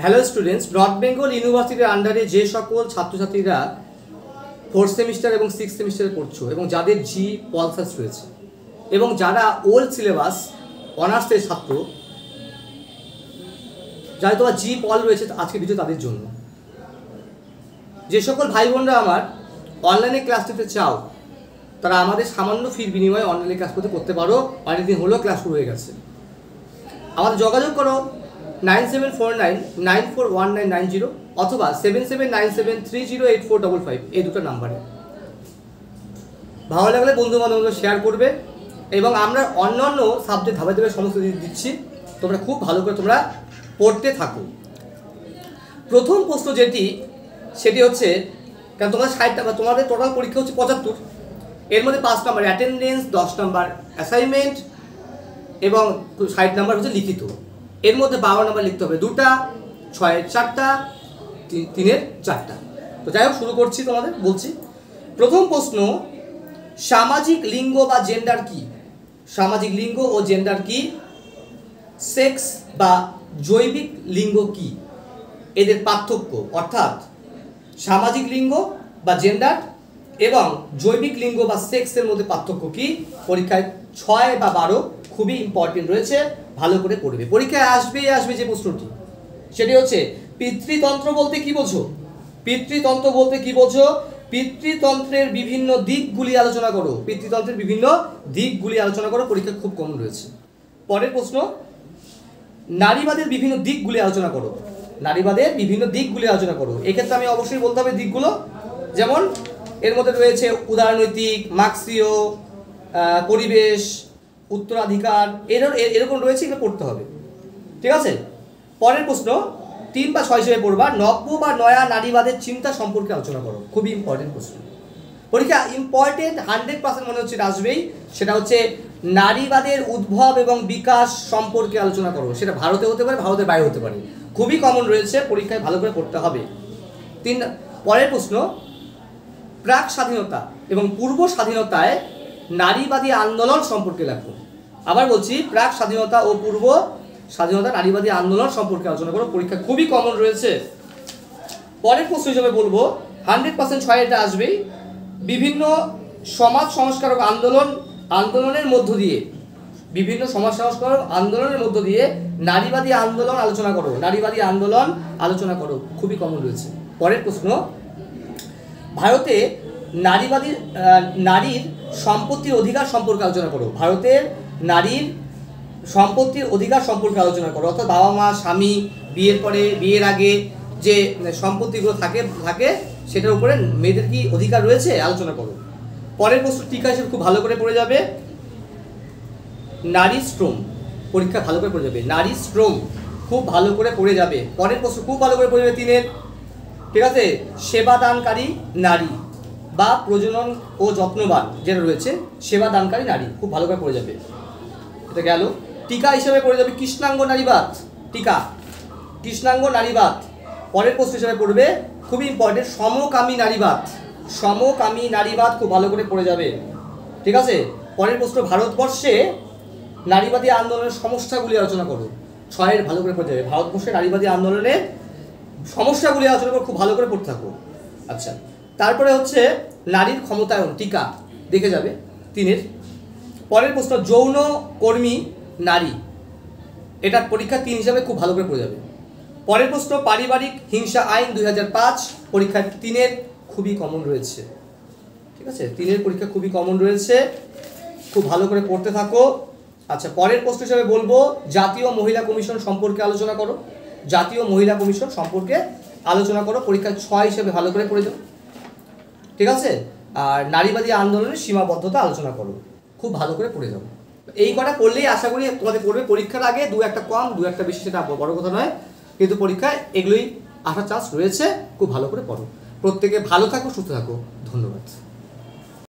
Hello students, north Bengal ইউনিভার্সিটির আন্ডারে যে সকল ছাত্রছাত্রীরা 4th সেমিস্টার এবং 6th সেমিস্টারে পড়ছো এবং যাদের জি পলসাস রয়েছে এবং যারা ওল্ড সিলেবাস অনার্সের ছাত্র, যারা তোমার জি পল রয়েছে, আজকে ভিডিও তাদের জন্য। যে সকল ভাই বোনরা আমার অনলাইনে ক্লাস নিতে চাও, তারা আমাদের সামান্য ফির বিনিময়ে অনলাইনে ক্লাস করতে পারো। অনেকদিন হলো ক্লাস শুরু হয়ে গেছে। আমাদের যোগাযোগ করো 9749941990 অথবা 7797308455 এই দুটো নাম্বারে। ভালো লাগলে বন্ধু বান্ধবদের শেয়ার করবে এবং আমরা অন্যান্য সাবজেক্ট ধাপে ধাপে সমস্ত দিচ্ছি, তোমরা খুব ভালো করে তোমরা পড়তে থাকো। প্রথম প্রশ্ন সেটি হচ্ছে, কারণ তোমাদের 60 নাম্বার, তোমাদের টোটাল পরীক্ষা হচ্ছে 75, এর মধ্যে 5 নাম্বার অ্যাটেন্ডেন্স, 10 নাম্বার অ্যাসাইনমেন্ট এবং 60 নাম্বার হচ্ছে লিখিত। এর মধ্যে 12 নাম্বার লিখতে হবে 2টা, 6-এর 4টা, 3-এর 4টা। তো যাই হোক, শুরু করছি। তোমাদের বলছি, প্রথম প্রশ্ন, সামাজিক লিঙ্গ বা জেন্ডার কি? সামাজিক লিঙ্গ ও জেন্ডার কি? সেক্স বা জৈবিক লিঙ্গ কি? এদের পার্থক্য, অর্থাৎ সামাজিক লিঙ্গ বা জেন্ডার এবং জৈবিক লিঙ্গ বা সেক্সের মধ্যে পার্থক্য কি? পরীক্ষায় 6 বা 12 খুবই ইম্পর্টেন্ট রয়েছে, ভালো করে পড়বে। পরীক্ষায় আসবে যে প্রশ্নটি, সেটি হচ্ছে পিতৃতন্ত্র বলতে কি বোঝো? পিতৃতন্ত্র বলতে কি বোঝো? পিতৃতন্ত্রের বিভিন্ন দিকগুলি আলোচনা করো। পিতৃতন্ত্রের বিভিন্ন দিকগুলি আলোচনা করো, পরীক্ষা খুব কমন রয়েছে। পরের প্রশ্ন, নারীবাদের বিভিন্ন দিকগুলি আলোচনা করো। নারীবাদের বিভিন্ন দিকগুলি আলোচনা করো। এক্ষেত্রে আমি অবশ্যই বলতে হবে দিকগুলো, যেমন এর মধ্যে রয়েছে উদারনৈতিক, মার্ক্সীয়, পরিবেশ, উত্তরাধিকার, এরকম রয়েছে, এগুলো পড়তে হবে। ঠিক আছে। পরের প্রশ্ন 3 বা 6 হিসেবে পড়বা, নব্য বা নয়া নারীবাদের চিন্তা সম্পর্কে আলোচনা করো। খুবই ইম্পর্টেন্ট প্রশ্ন, পরীক্ষা ইম্পর্টেন্ট 100% মনে হচ্ছে আসবেই। সেটা হচ্ছে নারীবাদের উদ্ভব এবং বিকাশ সম্পর্কে আলোচনা করো। সেটা ভারতে হতে পারে, ভারতের বাইরে হতে পারে, খুবই কমন রয়েছে, পরীক্ষায় ভালো করে পড়তে হবে। পরের প্রশ্ন, প্রাক স্বাধীনতা এবং পূর্ব স্বাধীনতায় নারীবাদী আন্দোলন সম্পর্কে লেখো। আবার বলছি, প্রাক স্বাধীনতা ও পূর্ব স্বাধীনতা নারীবাদী আন্দোলন সম্পর্কে আলোচনা করো, পরীক্ষা খুবই কমন রয়েছে। পরের প্রশ্ন হিসেবে বলবো, 100% 6 এটা আসবেই, বিভিন্ন সমাজ সংস্কারক আন্দোলনের মধ্য দিয়ে, বিভিন্ন সমাজ সংস্কারক আন্দোলনের মধ্য দিয়ে নারীবাদী আন্দোলন আলোচনা করো। নারীবাদী আন্দোলন আলোচনা করো, খুবই কমন রয়েছে। পরের প্রশ্ন, ভারতে নারীর সম্পত্তির অধিকার সম্পর্কে আলোচনা করো। ভারতের নারীর সম্পত্তির অধিকার সম্পর্কে আলোচনা করো, অর্থাৎ বাবা মা, স্বামী, বিয়ের আগে যে সম্পত্তিগুলো থাকে সেটার উপরে মেয়েদের কি অধিকার রয়েছে, আলোচনা করো। পরের প্রশ্ন টিকা হিসেবে খুব ভালো করে পড়ে যাবে, নারী শ্রম, পরীক্ষা ভালো করে পড়ে যাবে। নারী শ্রম খুব ভালো করে পড়ে যাবে। পরের প্রশ্ন খুব ভালো করে পড়ে যাবে 3-এর, ঠিক আছে, সেবাদানকারী নারী বা প্রজনন ও যত্নবান যেটা রয়েছে, সেবাদানকারী নারী খুব ভালো করে পড়ে যাবে। এটা গেল। টিকা হিসেবে পড়ে যাবে কৃষ্ণাঙ্গ নারীবাদ, টিকা, কৃষ্ণাঙ্গ নারীবাদ। পরের প্রশ্ন হিসেবে পড়বে, খুবই ইম্পর্টেন্ট, সমকামী নারীবাদ। সমকামী নারীবাদ খুব ভালো করে পড়ে যাবে। ঠিক আছে। পরের প্রশ্ন, ভারতবর্ষে নারীবাদী আন্দোলনের সমস্যাগুলি আলোচনা করো। 6-এর ভালো করে পড়ে যাবে, ভারতবর্ষে নারীবাদী আন্দোলনের সমস্যাগুলি আলোচনা করে খুব ভালো করে পড়তে থাকো। আচ্ছা, তারপরে হচ্ছে নারীর ক্ষমতায়ন, টিকা দেখে যাবে 3-এর। পরের প্রশ্ন, যৌন কর্মী নারী, এটা পরীক্ষা 3 হিসাবে খুব ভালো করে পড়ে যাবে। পরের প্রশ্ন, পারিবারিক হিংসা আইন 2005, পরীক্ষা 3-এর খুবই কমন রয়েছে। ঠিক আছে, 3-এর পরীক্ষা খুবই কমন রয়েছে, খুব ভালো করে পড়তে থাকো। আচ্ছা, পরের প্রশ্ন হিসাবে বলবো, জাতীয় মহিলা কমিশন সম্পর্কে আলোচনা করো। জাতীয় মহিলা কমিশন সম্পর্কে আলোচনা করো, পরীক্ষা 6 হিসেবে ভালো করে পড়ে যাও। ঠিক আছে। আর নারীবাদী আন্দোলনের সীমাবদ্ধতা আলোচনা করো, খুব ভালো করে পড়ে যাও। এই কটা করলেই আশা করি তোমাদের পড়বে। পরীক্ষার আগে 2-1টা কম, 2-1টা বেশি, সেটা বড় কথা নয়, কিন্তু পরীক্ষায় এগুলোই আসার চান্স রয়েছে। খুব ভালো করে পড়ো। প্রত্যেকে ভালো থাকো, সুস্থ থাকো। ধন্যবাদ।